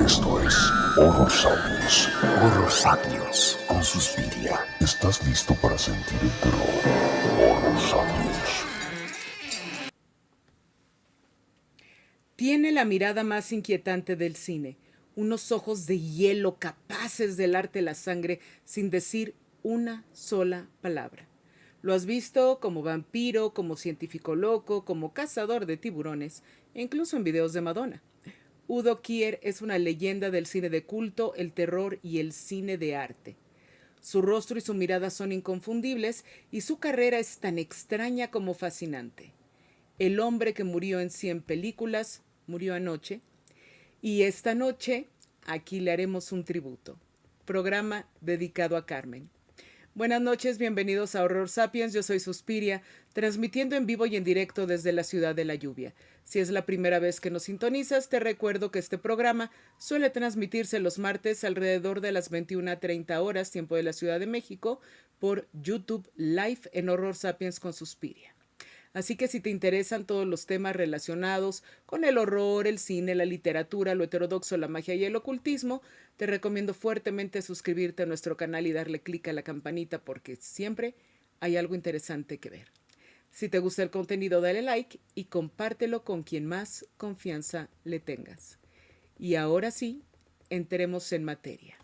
Esto es Horror Sapiens. Horror Sapiens con Suspiria. ¿Estás listo para sentir el terror? Horror Sapiens. Tiene la mirada más inquietante del cine, unos ojos de hielo capaces de helarte la sangre sin decir una sola palabra. Lo has visto como vampiro, como científico loco, como cazador de tiburones, e incluso en videos de Madonna. Udo Kier es una leyenda del cine de culto, el terror y el cine de arte. Su rostro y su mirada son inconfundibles y su carrera es tan extraña como fascinante. El hombre que murió en 100 películas murió anoche y esta noche aquí le haremos un tributo. Programa dedicado a Carmen. Buenas noches, bienvenidos a Horror Sapiens, yo soy Suspiria, transmitiendo en vivo y en directo desde la ciudad de la lluvia. Si es la primera vez que nos sintonizas, te recuerdo que este programa suele transmitirse los martes alrededor de las 21:30 horas, tiempo de la Ciudad de México, por YouTube Live en Horror Sapiens con Suspiria. Así que si te interesan todos los temas relacionados con el horror, el cine, la literatura, lo heterodoxo, la magia y el ocultismo, te recomiendo fuertemente suscribirte a nuestro canal y darle clic a la campanita porque siempre hay algo interesante que ver. Si te gusta el contenido, dale like y compártelo con quien más confianza le tengas. Y ahora sí, entremos en materia.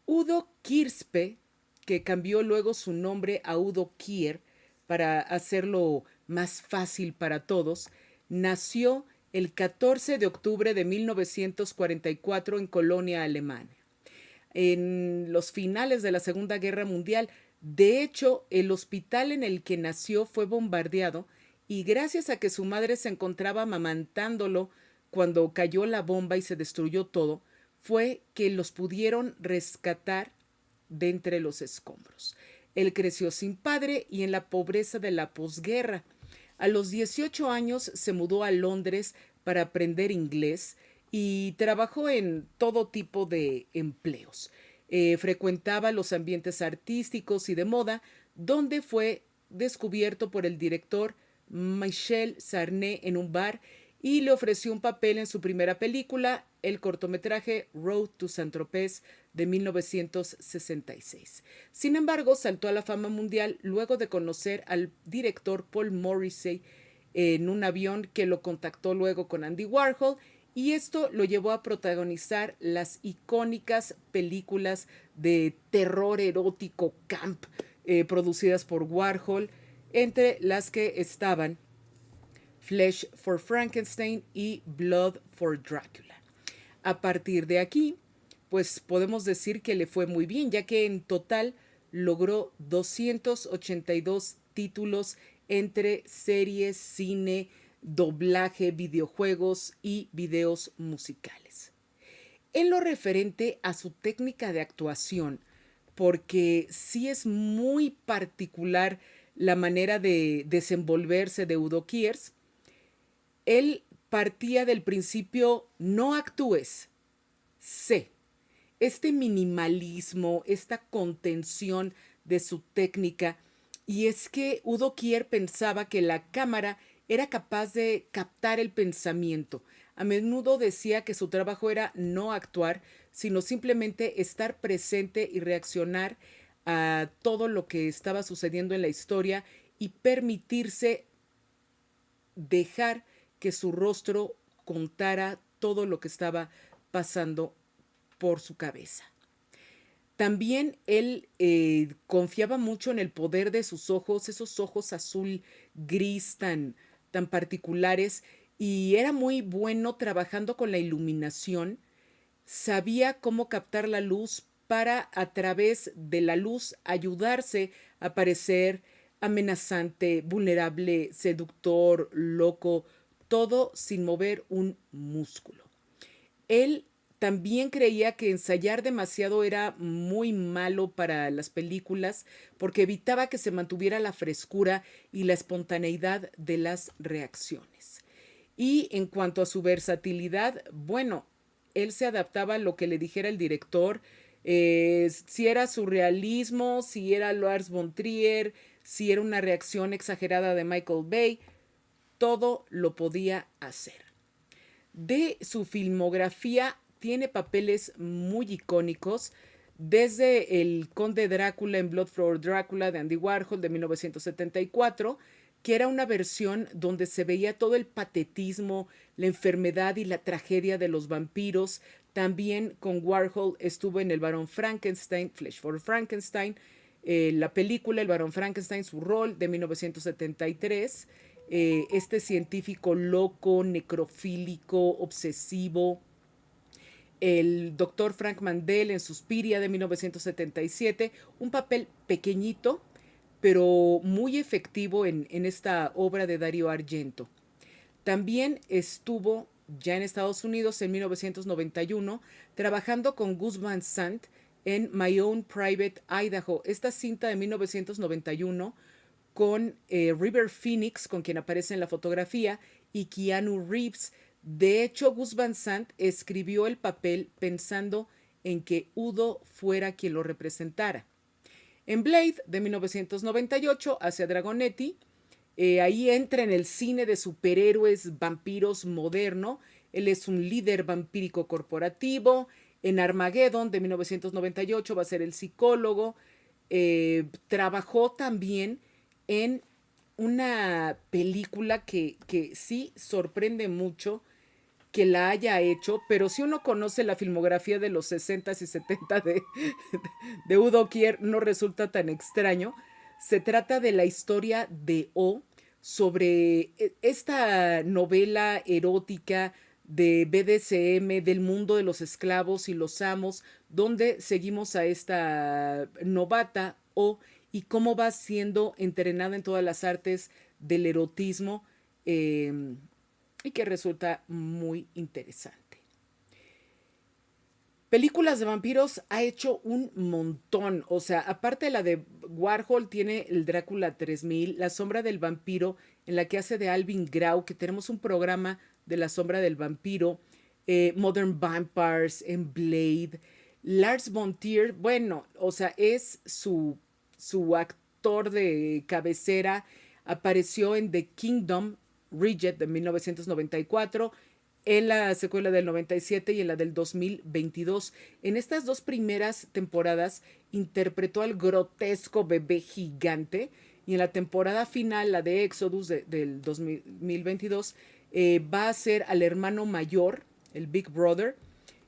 Udo Kirspe, que cambió luego su nombre a Udo Kier, para hacerlo más fácil para todos, nació el 14 de octubre de 1944 en Colonia, Alemania. En los finales de la Segunda Guerra Mundial, de hecho, el hospital en el que nació fue bombardeado y gracias a que su madre se encontraba amamantándolo cuando cayó la bomba y se destruyó todo, fue que los pudieron rescatar de entre los escombros. Él creció sin padre y en la pobreza de la posguerra. A los 18 años se mudó a Londres para aprender inglés y trabajó en todo tipo de empleos. Frecuentaba los ambientes artísticos y de moda, donde fue descubierto por el director Michel Sarney en un bar y le ofreció un papel en su primera película, el cortometraje Road to Saint-Tropez de 1966. Sin embargo, saltó a la fama mundial luego de conocer al director Paul Morrissey en un avión que lo contactó luego con Andy Warhol y esto lo llevó a protagonizar las icónicas películas de terror erótico camp producidas por Warhol, entre las que estaban Flesh for Frankenstein y Blood for Dracula. A partir de aquí, pues podemos decir que le fue muy bien, ya que en total logró 282 títulos entre series, cine, doblaje, videojuegos y videos musicales. En lo referente a su técnica de actuación, porque sí es muy particular la manera de desenvolverse de Udo Kiers, él partía del principio no actúes, sé. Este minimalismo, esta contención de su técnica, y es que Udo Kier pensaba que la cámara era capaz de captar el pensamiento. A menudo decía que su trabajo era no actuar, sino simplemente estar presente y reaccionar a todo lo que estaba sucediendo en la historia y permitirse dejar que su rostro contara todo lo que estaba pasando por su cabeza. También él confiaba mucho en el poder de sus ojos, esos ojos azul gris tan particulares, y era muy bueno trabajando con la iluminación. Sabía cómo captar la luz para, a través de la luz, ayudarse a parecer amenazante, vulnerable, seductor, loco, todo sin mover un músculo. Él también creía que ensayar demasiado era muy malo para las películas porque evitaba que se mantuviera la frescura y la espontaneidad de las reacciones. Y en cuanto a su versatilidad, bueno, él se adaptaba a lo que le dijera el director, si era surrealismo, si era Lars von Trier, si era una reacción exagerada de Michael Bay, todo lo podía hacer. De su filmografía tiene papeles muy icónicos, desde el Conde Drácula en Blood for Drácula de Andy Warhol de 1974, que era una versión donde se veía todo el patetismo, la enfermedad y la tragedia de los vampiros. También con Warhol estuvo en El Barón Frankenstein, Flesh for Frankenstein, la película El Barón Frankenstein, su rol de 1973. Este científico loco, necrofílico, obsesivo. El doctor Frank Mandel en Suspiria de 1977, un papel pequeñito, pero muy efectivo en esta obra de Dario Argento. También estuvo ya en Estados Unidos en 1991 trabajando con Gus Van Sant en My Own Private Idaho, esta cinta de 1991 con River Phoenix, con quien aparece en la fotografía, y Keanu Reeves. De hecho, Gus Van Sant escribió el papel pensando en que Udo fuera quien lo representara. En Blade, de 1998, hacia Dragonetti, ahí entra en el cine de superhéroes vampiros moderno. Él es un líder vampírico corporativo. En Armageddon, de 1998, va a ser el psicólogo. Trabajó también en una película que sí sorprende mucho que la haya hecho, pero si uno conoce la filmografía de los 60s y 70 de Udo Kier, no resulta tan extraño. Se trata de la historia de O, sobre esta novela erótica de BDSM, del mundo de los esclavos y los amos, donde seguimos a esta novata O y cómo va siendo entrenada en todas las artes del erotismo, y que resulta muy interesante. Películas de vampiros ha hecho un montón. O sea, aparte de la de Warhol, tiene el Drácula 3000, La sombra del vampiro, en la que hace de Alvin Grau, que tenemos un programa de La sombra del vampiro, Modern Vampires, en Blade. Lars von Trier, bueno, o sea, es su actor de cabecera. Apareció en The Kingdom, Bridget de 1994, en la secuela del 97 y en la del 2022. En estas dos primeras temporadas interpretó al grotesco bebé gigante, y en la temporada final, la de Exodus del 2022, va a ser al hermano mayor, el Big Brother,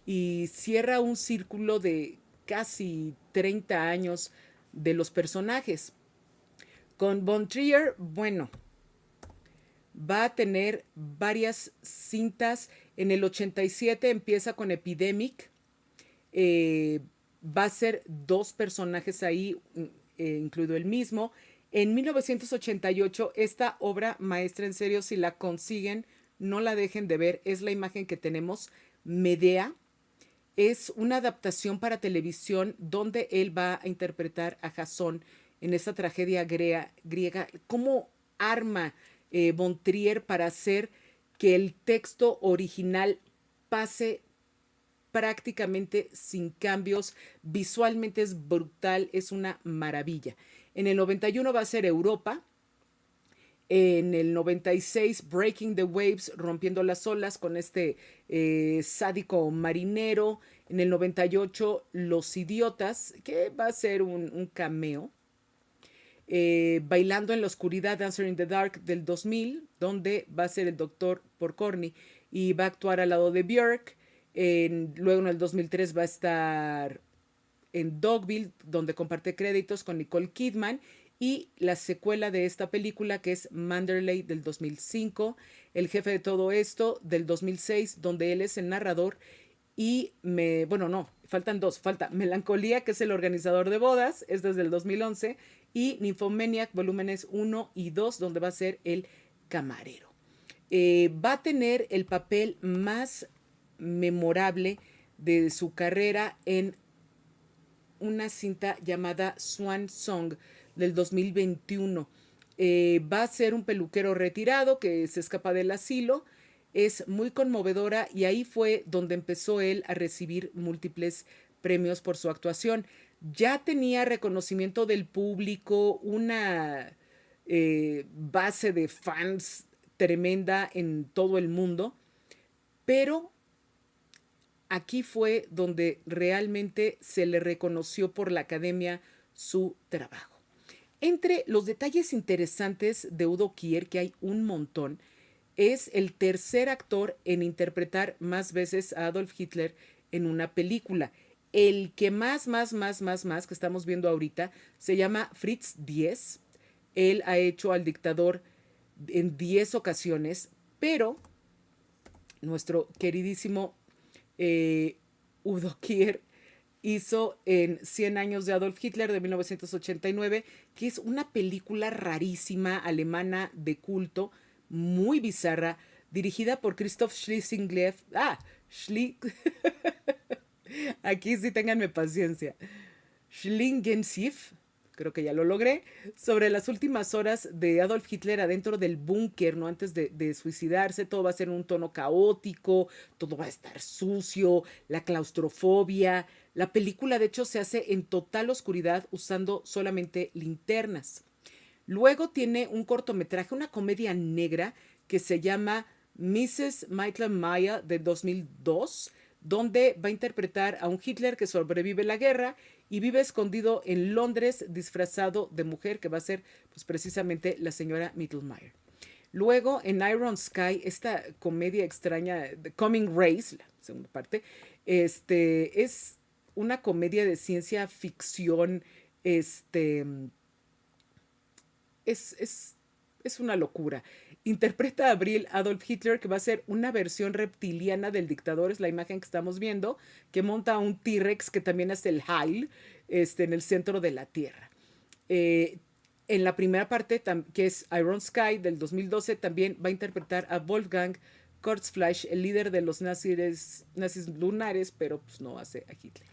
y cierra un círculo de casi 30 años de los personajes. Con Von Trier, bueno, va a tener varias cintas. En el 87 empieza con Epidemic. Va a ser dos personajes ahí, incluido el mismo. En 1988, esta obra maestra, en serio, si la consiguen, no la dejen de ver. Es la imagen que tenemos. Medea. Es una adaptación para televisión donde él va a interpretar a Jasón en esta tragedia griega. ¿Cómo arma Von Trier para hacer que el texto original pase prácticamente sin cambios? Visualmente es brutal, es una maravilla. En el 91 va a ser Europa. En el 96, Breaking the Waves, rompiendo las olas, con este sádico marinero. En el 98, Los Idiotas, que va a ser un cameo. Bailando en la oscuridad, Dancer in the Dark del 2000, donde va a ser el doctor Porcorny y va a actuar al lado de Björk. Luego en el 2003 va a estar en Dogville, donde comparte créditos con Nicole Kidman, y la secuela de esta película, que es Manderley del 2005, El jefe de todo esto del 2006, donde él es el narrador, y faltan dos, falta Melancolía, que es el organizador de bodas, es desde el 2011, y Nymphomaniac volúmenes 1 y 2, donde va a ser el camarero. Va a tener el papel más memorable de su carrera en una cinta llamada Swan Song del 2021. Va a ser un peluquero retirado que se escapa del asilo. Es muy conmovedora y ahí fue donde empezó él a recibir múltiples premios por su actuación. Ya tenía reconocimiento del público, una base de fans tremenda en todo el mundo, pero aquí fue donde realmente se le reconoció por la academia su trabajo. Entre los detalles interesantes de Udo Kier, que hay un montón, es el tercer actor en interpretar más veces a Adolf Hitler en una película. El que más que estamos viendo ahorita se llama Fritz Diez. Él ha hecho al dictador en 10 ocasiones, pero nuestro queridísimo Udo Kier hizo en 100 años de Adolf Hitler de 1989, que es una película rarísima alemana de culto, muy bizarra, dirigida por Christoph Schlesinger. Aquí sí ténganme paciencia. Schlingensief, creo que ya lo logré, sobre las últimas horas de Adolf Hitler adentro del búnker, ¿no? Antes de suicidarse, todo va a ser un tono caótico, todo va a estar sucio, la claustrofobia. La película, de hecho, se hace en total oscuridad usando solamente linternas. Luego tiene un cortometraje, una comedia negra que se llama Mrs. Mittermeier de 2002, donde va a interpretar a un Hitler que sobrevive la guerra y vive escondido en Londres disfrazado de mujer, que va a ser pues, precisamente la señora Mittermeier. Luego en Iron Sky, esta comedia extraña, The Coming Race, la segunda parte, es una comedia de ciencia ficción, es una locura. Interpreta a Abril Adolf Hitler, que va a ser una versión reptiliana del dictador, es la imagen que estamos viendo, que monta a un T-Rex que también hace el Heil en el centro de la Tierra. En la primera parte, que es Iron Sky del 2012, también va a interpretar a Wolfgang Kurzfleisch, el líder de los nazis lunares, pero pues no hace a Hitler.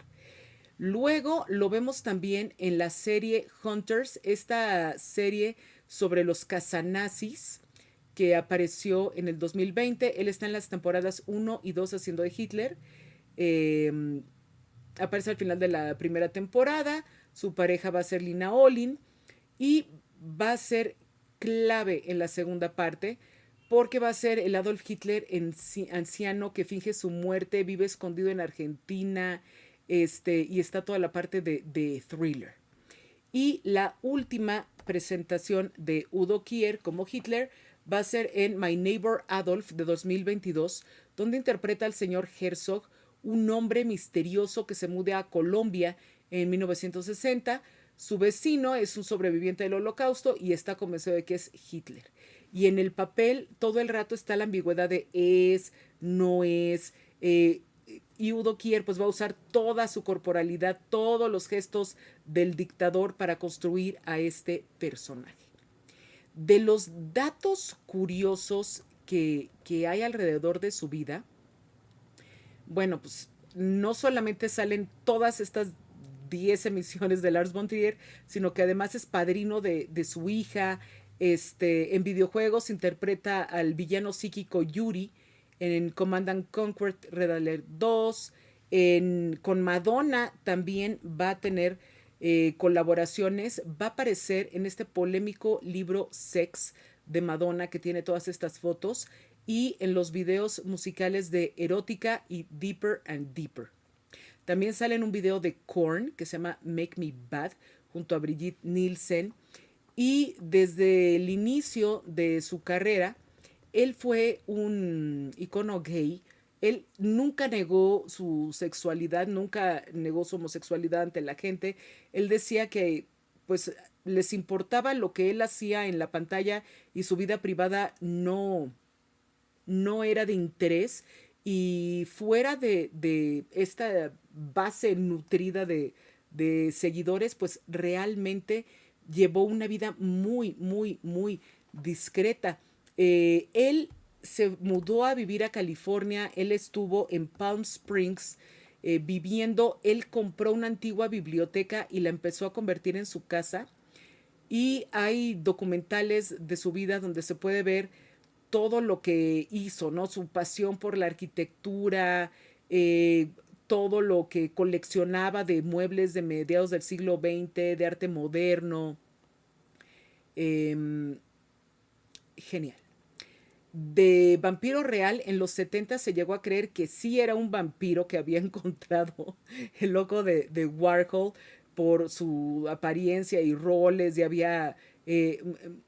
Luego lo vemos también en la serie Hunters, esta serie sobre los cazanazis que apareció en el 2020. Él está en las temporadas 1 y 2 haciendo de Hitler. Aparece al final de la primera temporada. Su pareja va a ser Lina Olin y va a ser clave en la segunda parte porque va a ser el Adolf Hitler anciano que finge su muerte, vive escondido en Argentina, y está toda la parte de thriller. Y la última presentación de Udo Kier como Hitler va a ser en My Neighbor Adolf de 2022, donde interpreta al señor Herzog, un hombre misterioso que se muda a Colombia en 1960. Su vecino es un sobreviviente del Holocausto y está convencido de que es Hitler. Y en el papel todo el rato está la ambigüedad de es, no es. Y Udo Kier pues va a usar toda su corporalidad, todos los gestos del dictador para construir a este personaje. De los datos curiosos que hay alrededor de su vida, bueno, pues no solamente salen todas estas 10 emisiones de Lars von Trier, sino que además es padrino de su hija. En videojuegos interpreta al villano psíquico Yuri en Command and Conquer Red Alert 2. Con Madonna también va a tener colaboraciones. Va a aparecer en este polémico libro Sex de Madonna, que tiene todas estas fotos, y en los videos musicales de Erótica y Deeper and Deeper. También sale en un video de Korn que se llama Make Me Bad junto a Brigitte Nielsen. Y desde el inicio de su carrera, él fue un icono gay. Él nunca negó su sexualidad, nunca negó su homosexualidad ante la gente. Él decía que pues les importaba lo que él hacía en la pantalla y su vida privada no era de interés, y fuera de esta base nutrida de seguidores, pues realmente llevó una vida muy discreta. Él se mudó a vivir a California, él estuvo en Palm Springs viviendo, él compró una antigua biblioteca y la empezó a convertir en su casa, y hay documentales de su vida donde se puede ver todo lo que hizo, ¿no? Su pasión por la arquitectura, todo lo que coleccionaba de muebles de mediados del siglo XX, de arte moderno. Genial. De vampiro real, en los 70 se llegó a creer que sí era un vampiro que había encontrado el loco de Warhol por su apariencia y roles, y había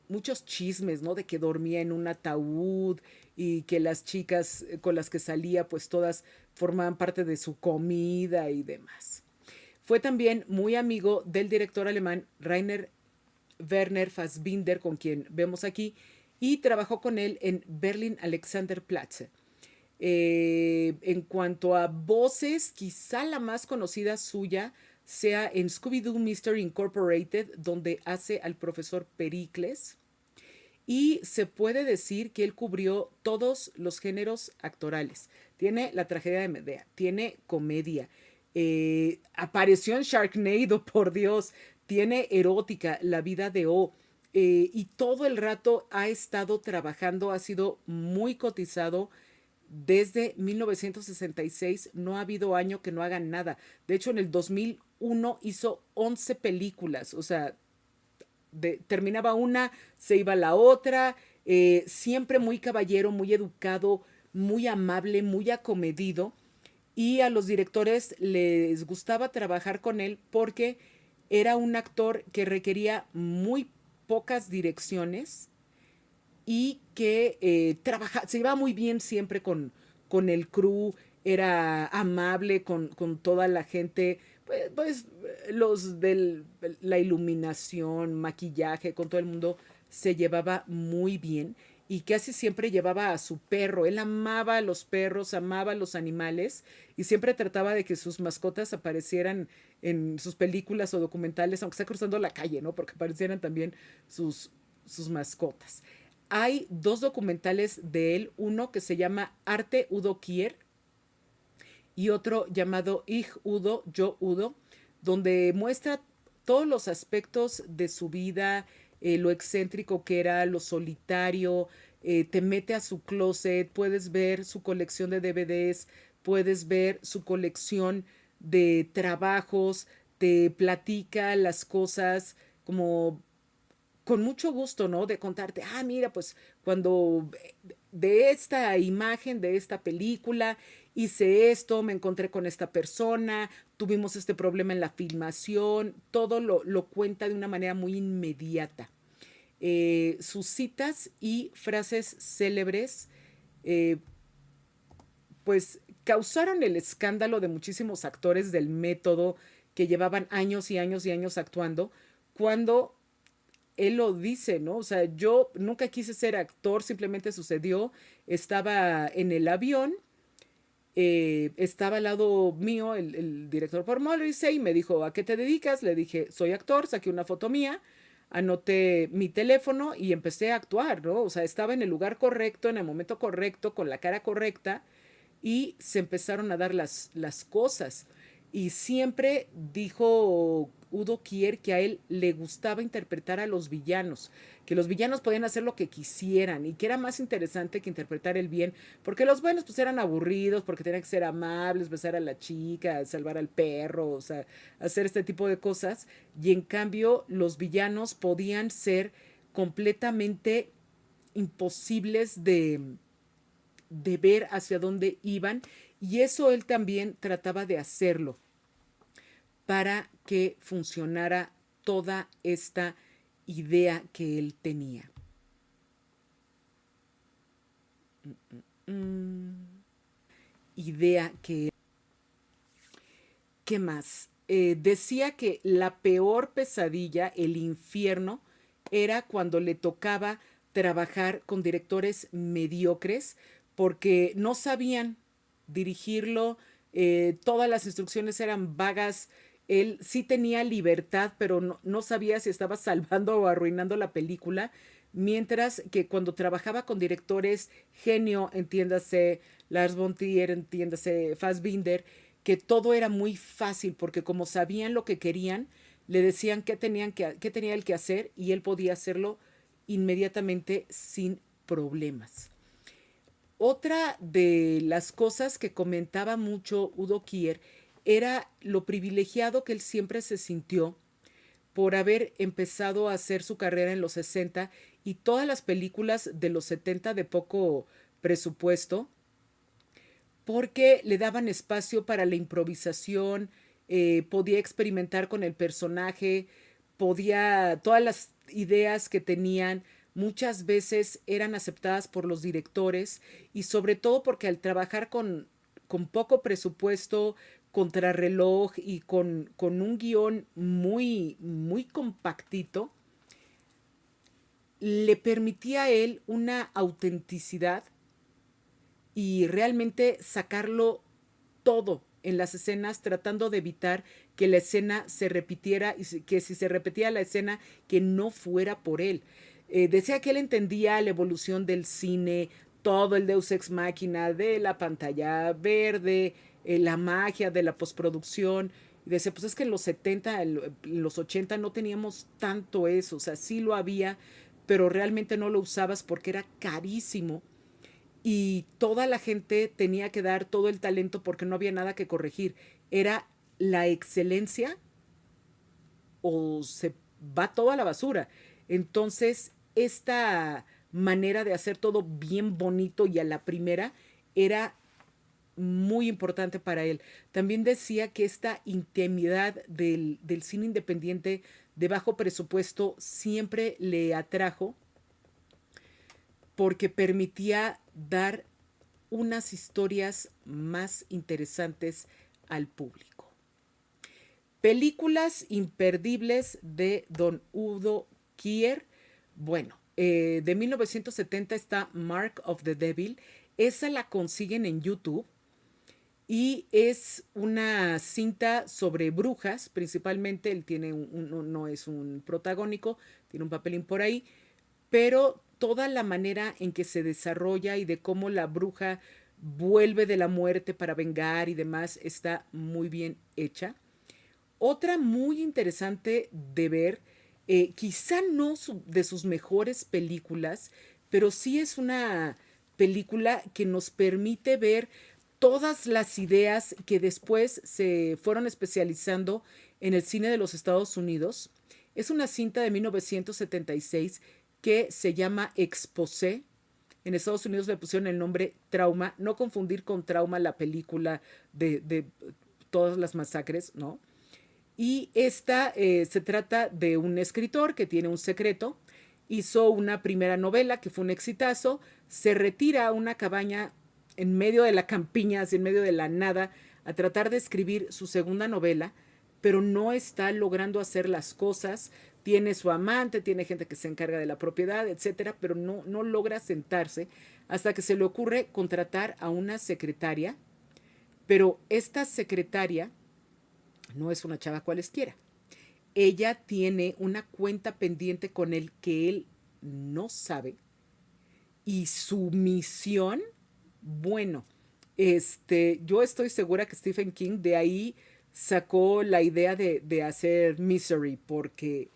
muchos chismes, ¿no? De que dormía en un ataúd y que las chicas con las que salía, pues todas formaban parte de su comida y demás. Fue también muy amigo del director alemán Rainer Werner Fassbinder, con quien vemos aquí, y trabajó con él en Berlin Alexanderplatz. En cuanto a voces, quizá la más conocida suya sea en Scooby-Doo Mystery Incorporated, donde hace al profesor Pericles. Y se puede decir que él cubrió todos los géneros actorales. Tiene la tragedia de Medea, tiene comedia, apareció en Sharknado, por Dios, tiene erótica, La vida de O, y todo el rato ha estado trabajando, ha sido muy cotizado. Desde 1966 no ha habido año que no hagan nada. De hecho, en el 2001 hizo 11 películas, o sea, terminaba una, se iba a la otra, siempre muy caballero, muy educado, muy amable, muy acomedido, y a los directores les gustaba trabajar con él porque era un actor que requería muy pocas direcciones y que se iba muy bien siempre con el crew, era amable con toda la gente, pues los de la iluminación, maquillaje, con todo el mundo se llevaba muy bien y casi siempre llevaba a su perro. Él amaba a los perros, amaba a los animales y siempre trataba de que sus mascotas aparecieran en sus películas o documentales, aunque sea cruzando la calle, ¿no? Porque aparecieran también sus mascotas. Hay dos documentales de él, uno que se llama Arte Udo Kier y otro llamado Ich Udo, Yo Udo, donde muestra todos los aspectos de su vida, lo excéntrico que era, lo solitario, te mete a su closet, puedes ver su colección de DVDs, puedes ver su colección de trabajos, te platica las cosas como con mucho gusto, ¿no? De contarte, ah, mira, pues cuando de esta imagen, de esta película, hice esto, me encontré con esta persona, tuvimos este problema en la filmación, todo lo cuenta de una manera muy inmediata. Sus citas y frases célebres, eh, pues causaron el escándalo de muchísimos actores del método que llevaban años y años y años actuando, cuando él lo dice, ¿no? O sea, yo nunca quise ser actor, simplemente sucedió, estaba en el avión, estaba al lado mío el director por Morrissey y me dijo, ¿a qué te dedicas? Le dije, soy actor, saqué una foto mía, anoté mi teléfono y empecé a actuar, ¿no? O sea, estaba en el lugar correcto, en el momento correcto, con la cara correcta y se empezaron a dar las cosas. Y siempre dijo Udo Kier que a él le gustaba interpretar a los villanos, que los villanos podían hacer lo que quisieran y que era más interesante que interpretar el bien, porque los buenos pues eran aburridos, porque tenían que ser amables, besar a la chica, salvar al perro, o sea, hacer este tipo de cosas, y en cambio los villanos podían ser completamente imposibles de ver hacia dónde iban, y eso él también trataba de hacerlo para que funcionara toda esta idea que él tenía. Idea que... ¿Qué más? Decía que la peor pesadilla, el infierno, era cuando le tocaba trabajar con directores mediocres porque no sabían dirigirlo, todas las instrucciones eran vagas, él sí tenía libertad, pero no sabía si estaba salvando o arruinando la película, mientras que cuando trabajaba con directores genio, entiéndase Lars von Trier, entiéndase Fassbinder, que todo era muy fácil porque como sabían lo que querían, le decían qué tenía él que hacer y él podía hacerlo inmediatamente sin problemas. Otra de las cosas que comentaba mucho Udo Kier era lo privilegiado que él siempre se sintió por haber empezado a hacer su carrera en los 60 y todas las películas de los 70 de poco presupuesto, porque le daban espacio para la improvisación, podía experimentar con el personaje, todas las ideas que tenían muchas veces eran aceptadas por los directores y sobre todo porque al trabajar con poco presupuesto, contrarreloj y con un guión muy, muy compactito, le permitía a él una autenticidad y realmente sacarlo todo en las escenas, tratando de evitar que la escena se repitiera y que si se repetía la escena, que no fuera por él. Decía que él entendía la evolución del cine, todo el Deus Ex Machina de la pantalla verde, la magia de la postproducción. Y decía, pues es que en los 70, en los 80 no teníamos tanto eso, o sea, sí lo había, pero realmente no lo usabas porque era carísimo y toda la gente tenía que dar todo el talento porque no había nada que corregir. Era la excelencia o se va toda la basura. Entonces, esta manera de hacer todo bien bonito y a la primera era muy importante para él. También decía que esta intimidad del cine independiente de bajo presupuesto siempre le atrajo porque permitía dar unas historias más interesantes al público. Películas imperdibles de Don Udo Kier. Bueno, de 1970 está Mark of the Devil. Esa la consiguen en YouTube y es una cinta sobre brujas, principalmente. Él tiene no es un protagónico, tiene un papelín por ahí, pero toda la manera en que se desarrolla y de cómo la bruja vuelve de la muerte para vengar y demás está muy bien hecha. Otra muy interesante de ver, quizá no de sus mejores películas, pero sí es una película que nos permite ver todas las ideas que después se fueron especializando en el cine de los Estados Unidos. Es una cinta de 1976 que se llama Exposé. En Estados Unidos le pusieron el nombre Trauma, no confundir con Trauma la película de todas las masacres, ¿no? Y esta se trata de un escritor que tiene un secreto, hizo una primera novela que fue un exitazo, se retira a una cabaña en medio de la campiña, así en medio de la nada, a tratar de escribir su segunda novela, pero no está logrando hacer las cosas. Tiene su amante, tiene gente que se encarga de la propiedad, etcétera, pero no logra sentarse hasta que se le ocurre contratar a una secretaria, pero esta secretaria no es una chava cualesquiera. Ella tiene una cuenta pendiente con él que él no sabe y su misión, bueno, yo estoy segura que Stephen King de ahí sacó la idea de hacer Misery, porque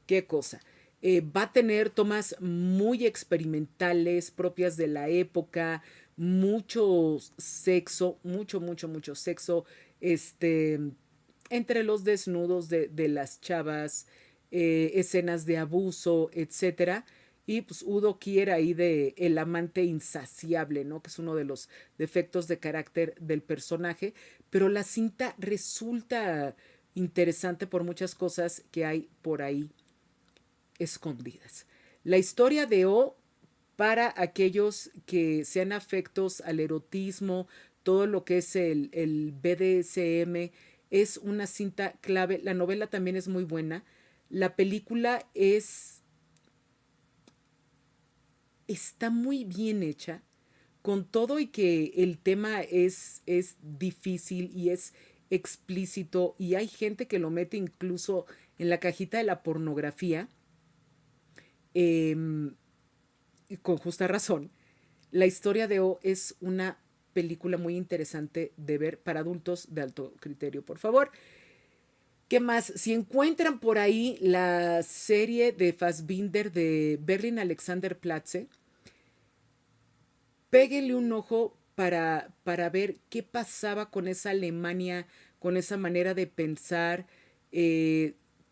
qué cosa. Va a tener tomas muy experimentales, propias de la época, mucho sexo, mucho sexo, este, entre los desnudos de las chavas, escenas de abuso, etcétera. Y pues Udo quiere ahí de el amante insaciable, ¿no? Que es uno de los defectos de carácter del personaje. Pero la cinta resulta interesante por muchas cosas que hay por ahí escondidas. La historia de O, para aquellos que sean afectos al erotismo, todo lo que es el BDSM, es una cinta clave. La novela también es muy buena. La película está muy bien hecha, con todo y que el tema es difícil y es explícito y hay gente que lo mete incluso en la cajita de la pornografía, eh, con justa razón. La historia de O es una película muy interesante de ver para adultos de alto criterio, por favor. ¿Qué más? Si encuentran por ahí la serie de Fassbinder de Berlin Alexanderplatz, péguenle un ojo para ver qué pasaba con esa Alemania, con esa manera de pensar,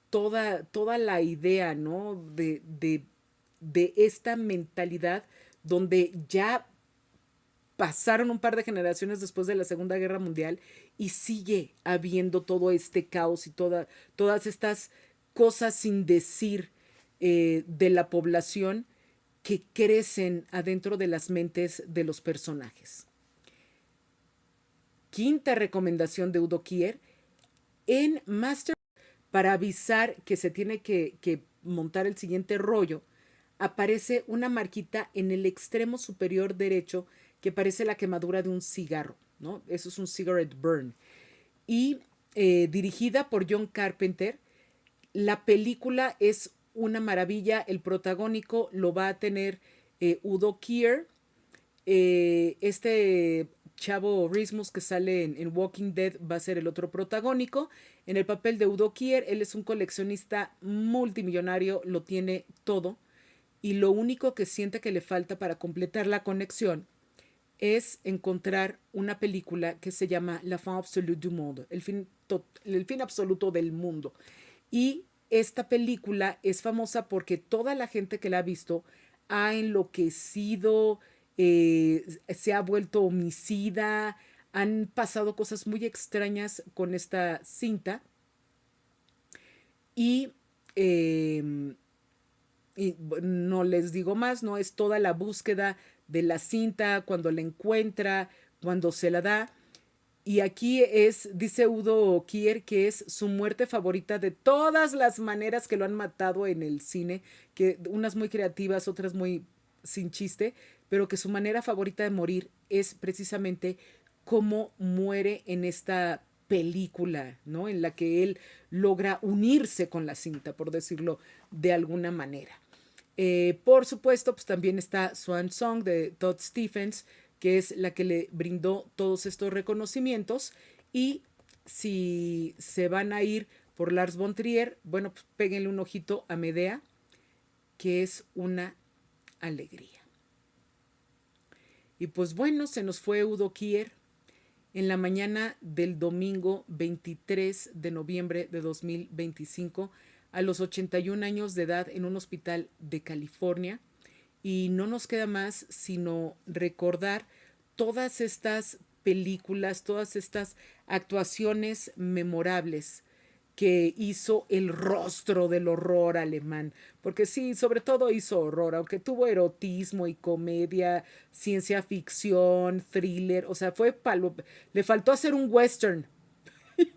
toda la idea, ¿no? De de esta mentalidad donde ya pasaron un par de generaciones después de la Segunda Guerra Mundial y sigue habiendo todo este caos y todas estas cosas sin decir de la población que crecen adentro de las mentes de los personajes. Quinta recomendación de Udo Kier: en Master, para avisar que se tiene que montar el siguiente rollo, aparece una marquita en el extremo superior derecho que parece la quemadura de un cigarro, ¿no? Eso es un cigarette burn. Y dirigida por John Carpenter. La película es una maravilla. El protagónico lo va a tener Udo Kier. Este chavo Rismus que sale en Walking Dead va a ser el otro protagónico. En el papel de Udo Kier, él es un coleccionista multimillonario, lo tiene todo. Y lo único que siente que le falta para completar la conexión es encontrar una película que se llama La fin absolue du monde, el fin absoluto del mundo. Y esta película es famosa porque toda la gente que la ha visto ha enloquecido, se ha vuelto homicida, han pasado cosas muy extrañas con esta cinta. Y, eh, y no les digo más, no es toda la búsqueda de la cinta, cuando la encuentra, cuando se la da. Y aquí dice Udo Kier, que es su muerte favorita de todas las maneras que lo han matado en el cine, que unas muy creativas, otras muy sin chiste, pero que su manera favorita de morir es precisamente cómo muere en esta película, ¿no? En la que él logra unirse con la cinta, por decirlo de alguna manera. Por supuesto, pues también está Swan Song de Todd Stephens, que es la que le brindó todos estos reconocimientos. Y si se van a ir por Lars von Trier, bueno, pues péguenle un ojito a Medea, que es una alegría. Y pues bueno, se nos fue Udo Kier en la mañana del domingo 23 de noviembre de 2025, a los 81 años de edad, en un hospital de California. Y no nos queda más sino recordar todas estas películas, todas estas actuaciones memorables que hizo el rostro del horror alemán. Porque sí, sobre todo hizo horror, aunque tuvo erotismo y comedia, ciencia ficción, thriller, o sea, le faltó hacer un western.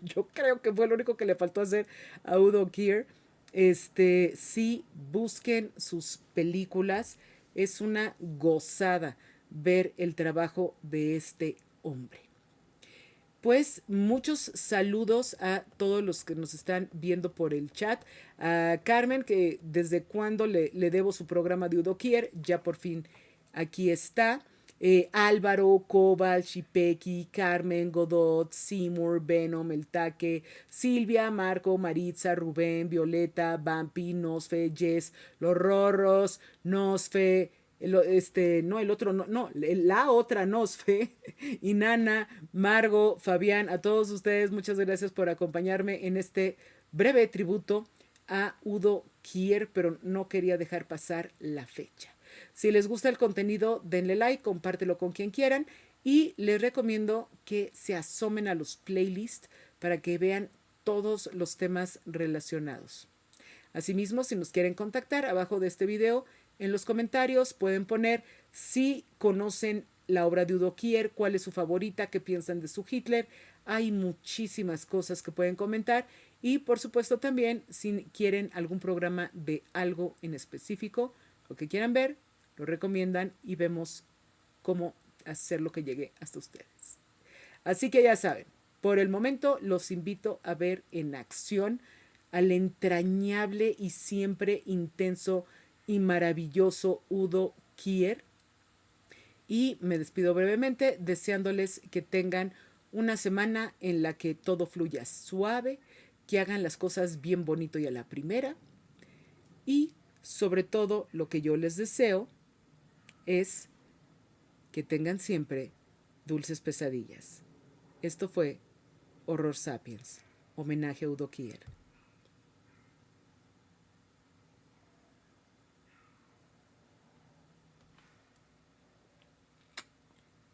Yo creo que fue lo único que le faltó hacer a Udo Kier. Sí, busquen sus películas. Es una gozada ver el trabajo de este hombre. Pues muchos saludos a todos los que nos están viendo por el chat. A Carmen, que desde cuando le debo su programa de Udo Kier, ya por fin aquí está. Álvaro, Cobal, Shipeki, Carmen, Godot, Seymour, Venom, El Taque, Silvia, Marco, Maritza, Rubén, Violeta, Vampi, Nosfe, Jess, Los Rorros, Nosfe, la otra Nosfe, Inana, Margo, Fabián, a todos ustedes, muchas gracias por acompañarme en este breve tributo a Udo Kier, pero no quería dejar pasar la fecha. Si les gusta el contenido, denle like, compártelo con quien quieran y les recomiendo que se asomen a los playlists para que vean todos los temas relacionados. Asimismo, si nos quieren contactar, abajo de este video, en los comentarios pueden poner si conocen la obra de Udo Kier, cuál es su favorita, qué piensan de su Hitler. Hay muchísimas cosas que pueden comentar y por supuesto también si quieren algún programa de algo en específico, lo que quieran ver, lo recomiendan y vemos cómo hacer lo que llegue hasta ustedes. Así que ya saben, por el momento los invito a ver en acción al entrañable y siempre intenso y maravilloso Udo Kier. Y me despido brevemente deseándoles que tengan una semana en la que todo fluya suave, que hagan las cosas bien bonito y a la primera. Y sobre todo lo que yo les deseo es que tengan siempre dulces pesadillas. Esto fue Horror Sapiens, homenaje a Udo Kier.